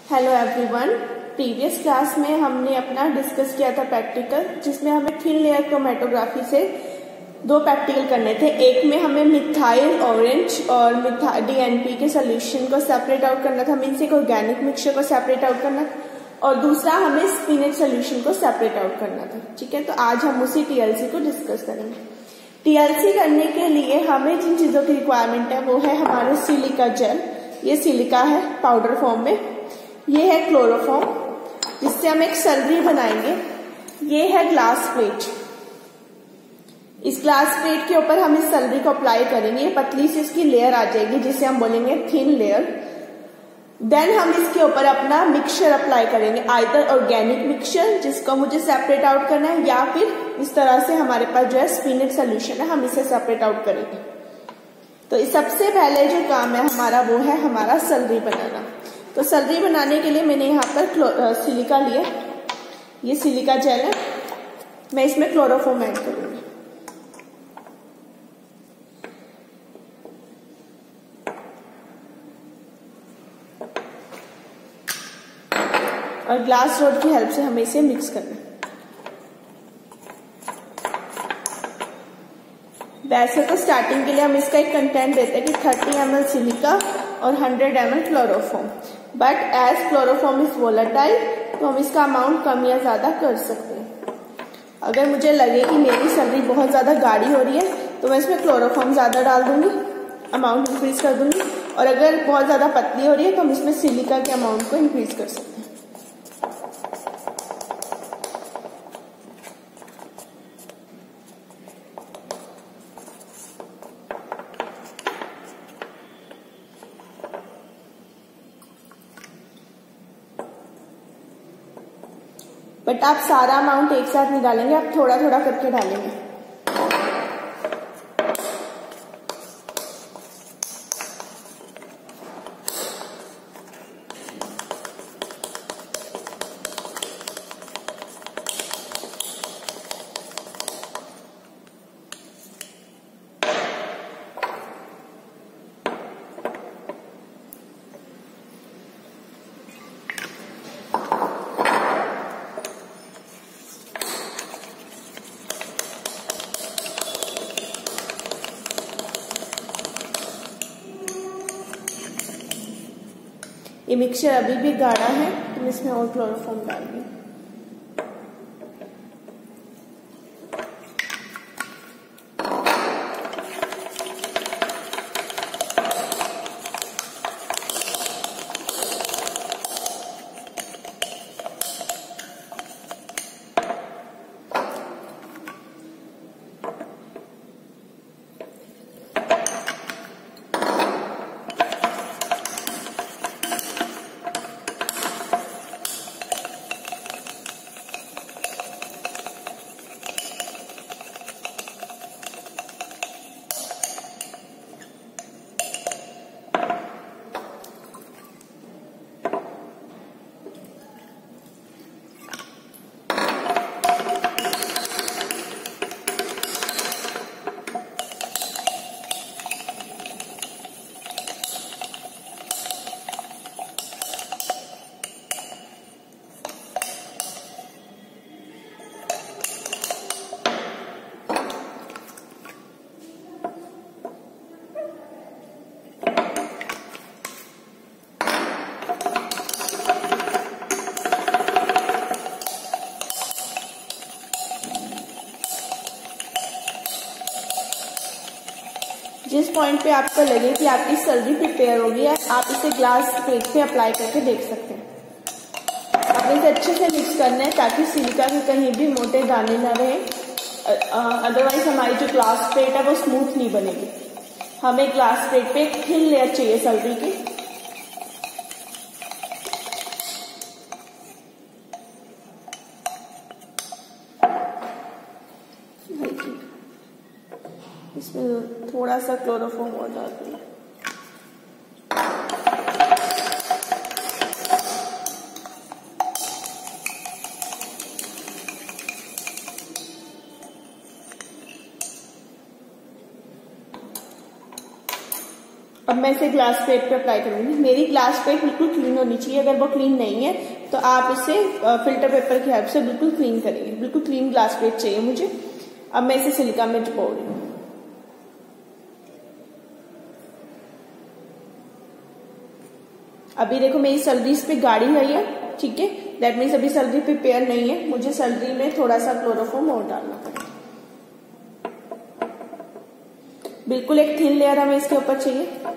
Hello everyone. Previous class में हमने अपना डिस्कस किया था प्रैक्टिकल, जिसमें हमें थिन लेयर क्रोमेटोग्राफी से दो प्रैक्टिकल करने थे। एक में हमें मिथाइल ऑरेंज और डीएनपी के सोल्यूशन को सेपरेट आउट करना था, मीन्स एक ऑर्गेनिक मिक्सचर को सेपरेट आउट करना था, और दूसरा हमें स्पिनेच सोल्यूशन को सेपरेट आउट करना था। ठीक है, तो आज हम उसी टीएलसी को डिस्कस करेंगे। टीएलसी करने के लिए हमें जिन चीजों की रिक्वायरमेंट है वो है हमारे सिलिका जेल, ये सिलिका है पाउडर फॉर्म में, ये है क्लोरोफॉर्म जिससे हम एक स्लरी बनाएंगे, ये है ग्लास प्लेट। इस ग्लास प्लेट के ऊपर हम इस स्लरी को अप्लाई करेंगे, ये पतली सी इसकी लेयर आ जाएगी जिसे हम बोलेंगे थिन लेयर। देन हम इसके ऊपर अपना मिक्सचर अप्लाई करेंगे, आइदर ऑर्गेनिक मिक्सचर जिसको मुझे सेपरेट आउट करना है, या फिर इस तरह से हमारे पास जो है स्पिनेच सोल्यूशन है, हम इसे सेपरेट आउट करेंगे। तो सबसे पहले जो काम है हमारा वो है हमारा स्लरी बनाना। तो स्लरी बनाने के लिए मैंने यहाँ पर सिलिका लिया, ये सिलिका जेल है, मैं इसमें क्लोरोफॉर्म ऐड करूंगी। और ग्लास रोड की हेल्प से हमें इसे मिक्स करना है। वैसे तो स्टार्टिंग के लिए हम इसका एक कंटेंट देते हैं कि 30 ml सिलिका और 100 ml chloroform, but as chloroform is volatile तो हम इसका अमाउंट कम या ज्यादा कर सकते हैं। अगर मुझे लगे कि मेरी स्लरी बहुत ज्यादा गाढ़ी हो रही है तो मैं इसमें क्लोरोफॉर्म ज्यादा डाल दूंगी, अमाउंट इंक्रीज कर दूंगी, और अगर बहुत ज्यादा पतली हो रही है तो हम इसमें सिलिका के अमाउंट को इंक्रीज कर सकते हैं। बट आप सारा अमाउंट एक साथ नहीं डालेंगे, आप थोड़ा थोड़ा करके डालेंगे। ये मिक्सचर अभी भी गाढ़ा है तो मैं इसमें और क्लोरोफॉर्म डालूंगी। जिस पॉइंट पे आपको लगे कि आपकी स्लरी प्रिपेयर हो गई है, आप इसे ग्लास प्लेट पे अप्लाई करके देख सकते हैं। आपने इसे अच्छे से मिक्स करना है ताकि सिलिका के कहीं भी मोटे दाने ना रहे, अदरवाइज हमारी जो ग्लास प्लेट है वो स्मूथ नहीं बनेगी। हमें ग्लास प्लेट पे एक थिन लेयर चाहिए स्लरी की। इसमें थोड़ा सा क्लोरोफॉर्म और डाल दूंगी। अब मैं इसे ग्लास प्लेट पे अप्लाई करूंगी। मेरी ग्लास प्लेट बिल्कुल क्लीन होनी चाहिए, अगर वो क्लीन नहीं है तो आप इसे फिल्टर पेपर की हेल्प से बिल्कुल क्लीन करेंगे। बिल्कुल क्लीन ग्लास प्लेट चाहिए मुझे। अब मैं इसे सिलिका में चिपका रही हूँ। अभी देखो मेरी सैलरी इस पे गाढ़ी है ये, ठीक है, दैट मीन्स अभी सैलरी प्रिपेयर नहीं है, मुझे सैलरी में थोड़ा सा क्लोरोफॉर्म और डालना पड़ेगा। बिल्कुल एक थिन लेयर हमें इसके ऊपर चाहिए।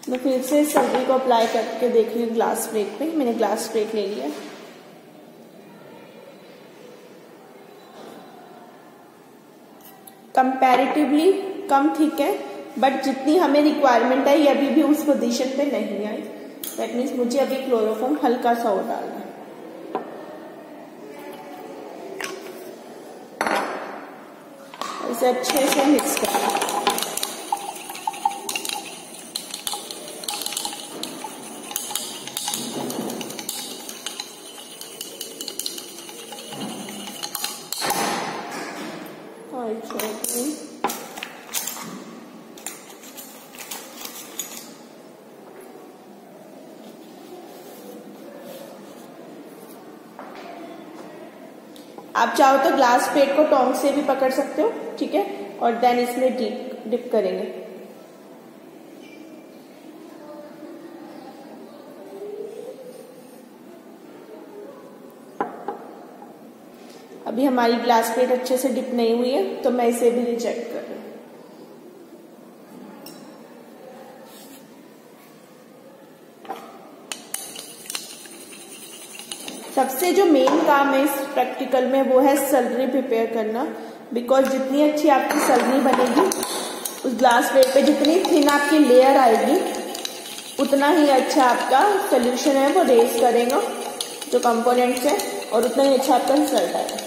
मैं फिर से सब्जी को अप्लाई करके देख रही हूँ ग्लास प्लेट पे। मैंने ग्लास प्लेट ले लिया। कंपैरेटिवली कम थिक है, बट जितनी हमें रिक्वायरमेंट है ये अभी भी उस पोजीशन पे नहीं आई। दैट मीन्स मुझे अभी क्लोरोफॉर्म हल्का सा और डालना है। इसे अच्छे से मिक्स करना है। आप चाहो तो ग्लास प्लेट को टोंग से भी पकड़ सकते हो, ठीक है, और देन इसमें डिप करेंगे। अभी हमारी ग्लास प्लेट अच्छे से डिप नहीं हुई है तो मैं इसे भी रिजेक्ट कर रही हूँ। सबसे जो मेन काम है इस प्रैक्टिकल में वो है सैलरी प्रिपेयर करना, बिकॉज जितनी अच्छी आपकी सैलरी बनेगी उस ग्लास प्लेट पे जितनी थिन आपकी लेयर आएगी उतना ही अच्छा आपका सोल्यूशन है वो रेज करेगा जो कंपोनेंट्स है, और उतना ही अच्छा आपका रिजल्ट आएगा।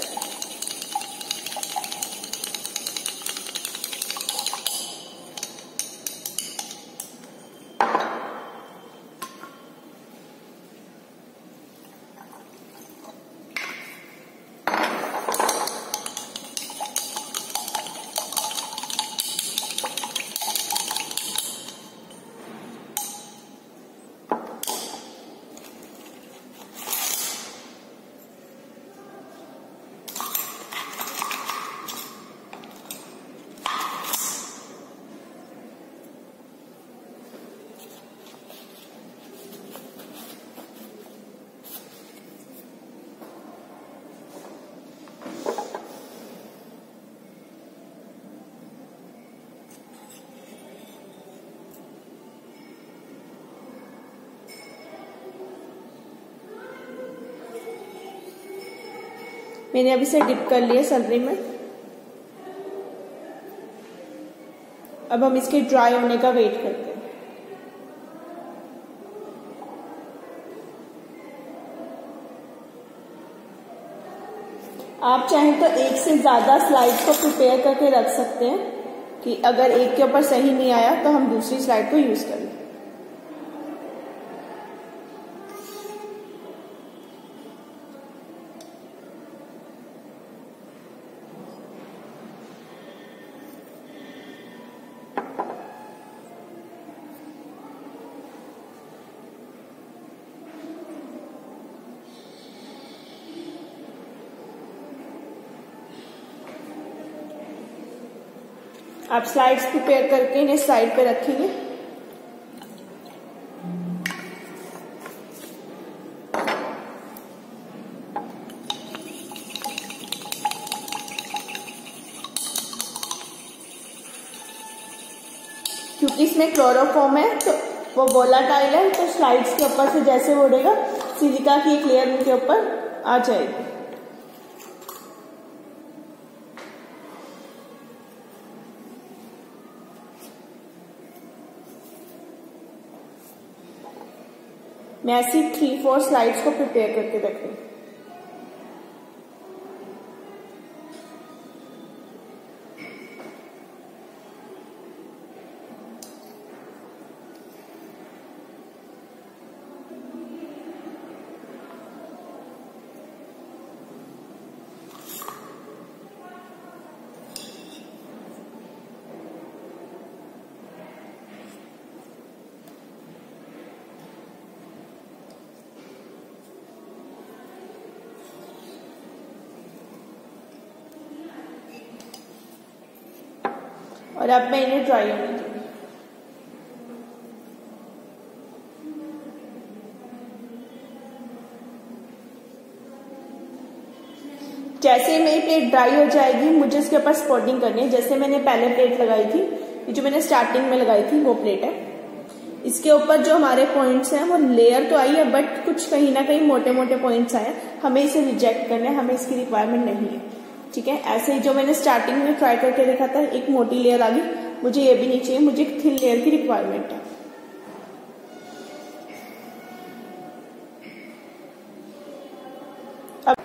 मैंने अभी से डिप कर लिया सैलरी में। अब हम इसके ड्राई होने का वेट करते हैं। आप चाहें तो एक से ज्यादा स्लाइड्स को प्रिपेयर करके रख सकते हैं कि अगर एक के ऊपर सही नहीं आया तो हम दूसरी स्लाइड को यूज करें। आप स्लाइड्स प्रिपेयर करके इन्हें साइड पे रखेंगे। चूंकि इसमें क्लोरोफॉर्म है तो वो वोलाटाइल है, तो स्लाइड्स के ऊपर से जैसे वो उड़ेगा सिलिका की एक लेयर उनके ऊपर आ जाएगी। मैं ऐसी 3-4 स्लाइड्स को प्रिपेयर करके रखूँ। और अब मैं इन्हें ड्राई होने दूंगी। जैसे मेरी प्लेट ड्राई हो जाएगी मुझे इसके ऊपर स्पॉटिंग करनी है। जैसे मैंने पहले प्लेट लगाई थी, ये जो मैंने स्टार्टिंग में लगाई थी वो प्लेट है। इसके ऊपर जो हमारे पॉइंट्स हैं वो लेयर तो आई है बट कुछ कहीं ना कहीं मोटे मोटे पॉइंट्स आए हैं, हमें इसे रिजेक्ट करना है, हमें इसकी रिक्वायरमेंट नहीं है। ठीक है, ऐसे ही जो मैंने स्टार्टिंग में ट्राई करके देखा था एक मोटी लेयर आ गई, मुझे ये भी नहीं चाहिए, मुझे एक थिन लेयर की रिक्वायरमेंट है। अब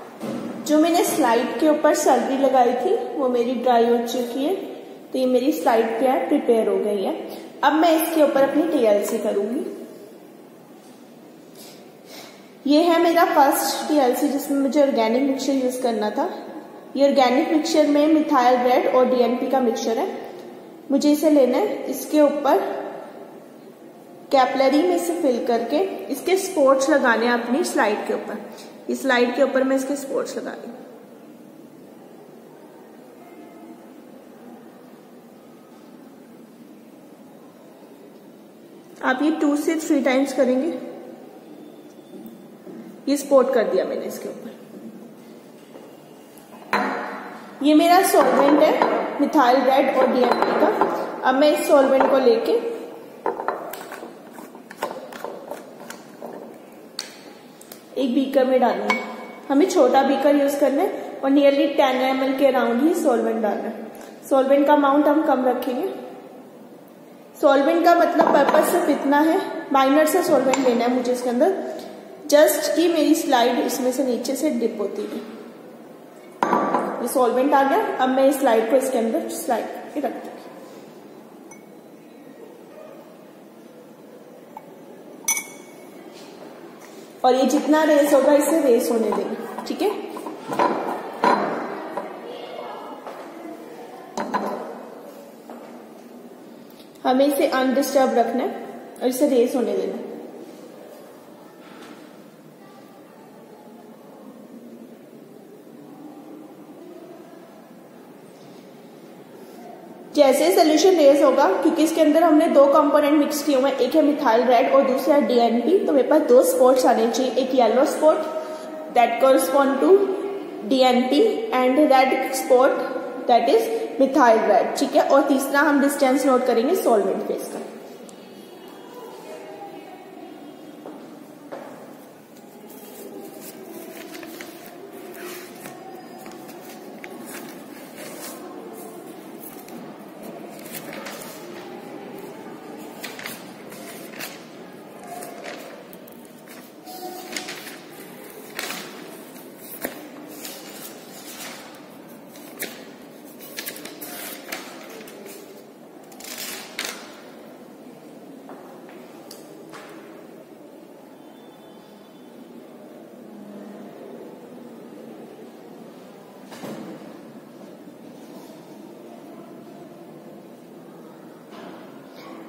जो मैंने स्लाइड के ऊपर सर्दी लगाई थी वो मेरी ड्राई हो चुकी है, तो ये मेरी स्लाइड क्या है प्रिपेयर हो गई है। अब मैं इसके ऊपर अपनी टीएलसी करूंगी। ये है मेरा फर्स्ट टीएलसी जिसमें मुझे ऑर्गेनिक मिक्सचर यूज करना था। ये ऑर्गेनिक मिक्सचर में मिथाइल रेड और डीएनपी का मिक्सचर है, मुझे इसे लेना है। इसके ऊपर कैपलरी में इसे फिल करके इसके स्पॉट्स लगाने हैं अपनी स्लाइड के ऊपर। इस स्लाइड के ऊपर मैं इसके स्पॉट्स लगा रही हूँ। आप ये 2 से 3 टाइम्स करेंगे। ये स्पॉट कर दिया मैंने इसके ऊपर। ये मेरा सॉल्वेंट है मिथाइल रेड और डीएनपी का। अब मैं इस सॉल्वेंट को लेके एक बीकर में डालूंगी। हमें छोटा बीकर यूज करना है और नियरली 10 ml के अराउंड ही सॉल्वेंट डालना है। सॉल्वेंट का अमाउंट हम कम रखेंगे। सॉल्वेंट का मतलब पर्पस सिर्फ इतना है, माइनर से सॉल्वेंट लेना है मुझे इसके अंदर, जस्ट कि मेरी स्लाइड इसमें से नीचे से डिप होती है। ये सॉल्वेंट आ गया। अब मैं इस स्लाइड को इसके अंदर स्लाइड करके रख दूंगी। और ये जितना रेस होगा इसे रेस होने देंगे। ठीक है, हमें इसे अनडिस्टर्ब रखना है और इसे रेस होने देना है। जैसे सोल्यूशन रेस होगा, क्योंकि इसके अंदर हमने 2 कंपोनेंट मिक्स किए हुए हैं, एक है मिथाइल रेड और दूसरा है डीएनपी, तो मेरे पास 2 स्पॉट्स आने चाहिए। एक yellow spot that correspond to DNP and red spot that is methyl red. ठीक है, और तीसरा हम डिस्टेंस नोट करेंगे सॉल्वेंट फेस का।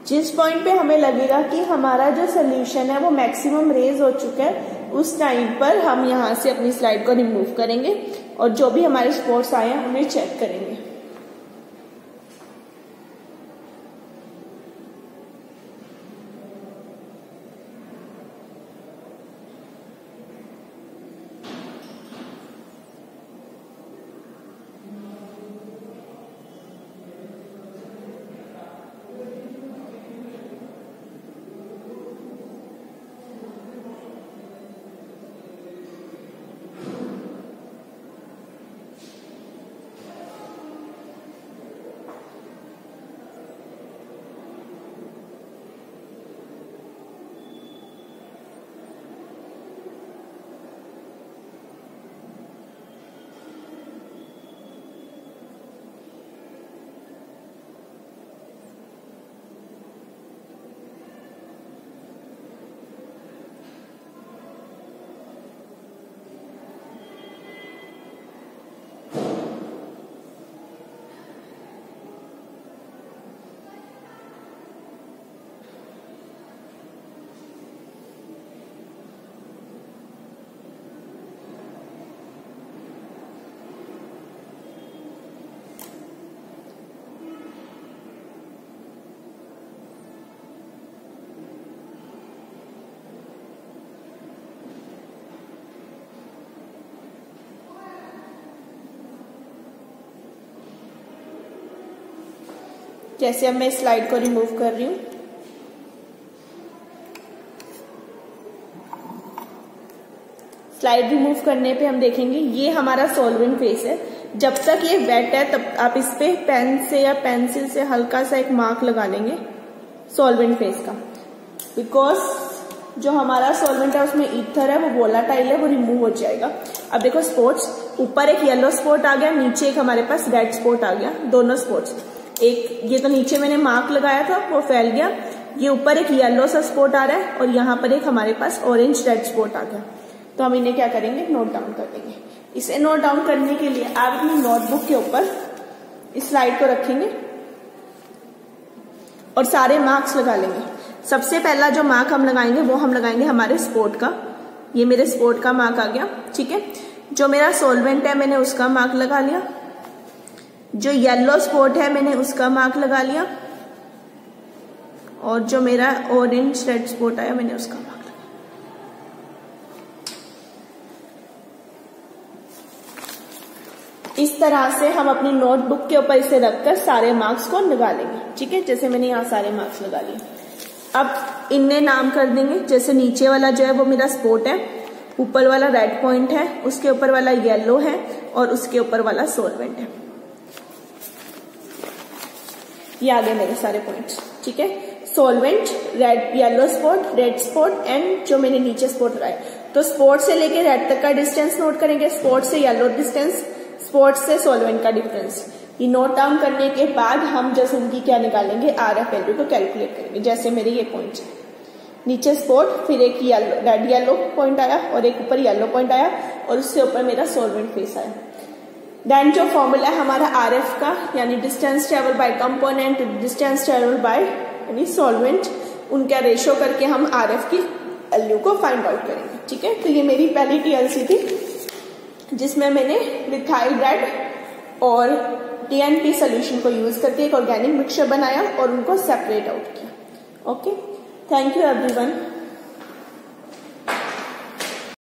जिस पॉइंट पे हमें लगेगा कि हमारा जो सोल्यूशन है वो मैक्सिमम रेज हो चुका है, उस टाइम पर हम यहाँ से अपनी स्लाइड को रिमूव करेंगे और जो भी हमारे स्पॉट्स आए हैं उन्हें चेक करेंगे। जैसे अब मैं स्लाइड को रिमूव कर रही हूँ। स्लाइड रिमूव करने पे हम देखेंगे ये हमारा सॉल्वेंट फेस है। जब तक ये वेट है तब आप इस पे पेन से या पेंसिल से हल्का सा एक मार्क लगा लेंगे सॉल्वेंट फेस का, बिकॉज जो हमारा सॉल्वेंट है उसमें ईथर है, वो वोलाटाइल है, वो रिमूव हो जाएगा। अब देखो स्पॉट्स, ऊपर एक येलो स्पॉट आ गया, नीचे एक हमारे पास रेड स्पॉट आ गया, दोनों स्पॉट्स। एक ये तो नीचे मैंने मार्क लगाया था वो फैल गया, ये ऊपर एक येलो सा स्पॉट आ रहा है और यहाँ पर एक हमारे पास ऑरेंज रेड स्पॉट आ गया। तो हम इन्हें क्या करेंगे, नोट डाउन कर देंगे। इसे नोट डाउन करने के लिए आप अपनी नोटबुक के ऊपर इस स्लाइड को रखेंगे और सारे मार्क्स लगा लेंगे। सबसे पहला जो मार्क हम लगाएंगे वो हम लगाएंगे हमारे स्पॉट का। ये मेरे स्पॉट का मार्क आ गया, ठीक है। जो मेरा सॉल्वेंट है मैंने उसका मार्क लगा लिया, जो येलो स्पॉट है मैंने उसका मार्क लगा लिया, और जो मेरा ऑरेंज रेड स्पॉट आया मैंने उसका मार्क। इस तरह से हम अपनी नोटबुक के ऊपर इसे रखकर सारे मार्क्स को लगा लेंगे, ठीक है। जैसे मैंने यहाँ सारे मार्क्स लगा लिए। अब इनमें नाम कर देंगे, जैसे नीचे वाला जो है वो मेरा स्पॉट है, ऊपर वाला रेड पॉइंट है, उसके ऊपर वाला येलो है और उसके ऊपर वाला सॉल्वेंट है। ये आ गए मेरे सारे पॉइंट्स, ठीक है। Solvent, red, yellow spot, red spot and जो मैंने नीचे स्पॉट लगाए। तो स्पॉट से लेके रेड तक का डिस्टेंस नोट करेंगे, स्पॉट से येलो डिस्टेंस, स्पॉट से सॉल्वेंट का डिफरेंस। ये नोट डाउन करने के बाद हम जैसे उनकी क्या निकालेंगे, आरएफ वैल्यू को कैलकुलेट करेंगे। जैसे मेरे ये पॉइंट्स है, नीचे स्पॉट, फिर एक येलो रेड येलो पॉइंट आया और एक ऊपर येलो पॉइंट आया और उससे ऊपर मेरा सॉल्वेंट फेस आया। देन जो फॉर्मूला है हमारा आरएफ का, यानी distance travel by component, distance travel by यानी सॉल्वेंट, उनका रेशो करके हम आरएफ की वैल्यू को फाइंड आउट करेंगे, ठीक है। तो ये मेरी पहली टीएलसी थी जिसमें मैंने मिथाइल रेड और टीएनपी सोल्यूशन को यूज करके एक ऑर्गेनिक मिक्सचर बनाया और उनको सेपरेट आउट किया। Okay, thank you everyone.